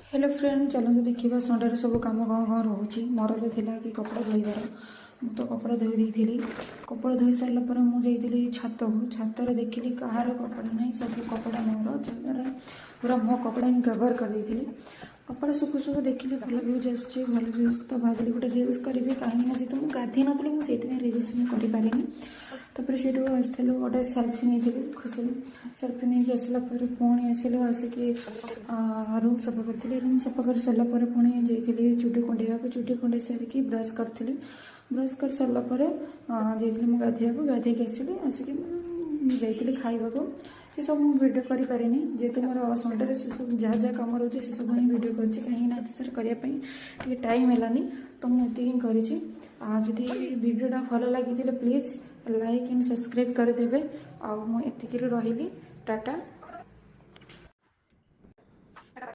Hello friend, चलते देखा Sunday सब कम कौन कौन रोचे। मोर तो थिला कि कपड़ा धोइबार, मु तो कपड़ा धोई देइथिली। कपड़ा धोई सारा पर मुझे छत को छतर देखिली कहार कपड़ा नहीं, सब कपड़ा मोर छतर पूरा मो कपड़ा ही कवर कर देइथिली। कपड़ा सुखु सुखु देखिली भल भ्यूज आसছে, भल भ्यूज तो भाविली गोटे रिल्स करी कहीं जी तो मुझे गाधी नी मुझे रिल्स करें। तापर से आसलु गोटे सेल्फी नहीं खुशी सेल्फी नहीं आसला पुणी आसलु आसिकी रूम सफा करी। रूम सफा कर सारा पुणी जाइए चुटी कुंडा चुटी कुंडे सारिकी ब्रश करी। ब्रश कर सारापर जाइए मुझे गाधे आसली आसिक जाइए खाइबा को। से सब भिडियो करें जेहेतु मोर संडे से सब जहाँ जहाँ कम रोचे से सब हिं भिडियो कर कहीं सर करने टाइम है तो मुझे हिं करी। भिडियोटा भल लगी प्लीज़ लाइक एंड सब्सक्राइब करदे। आ मुझे रही टाटा।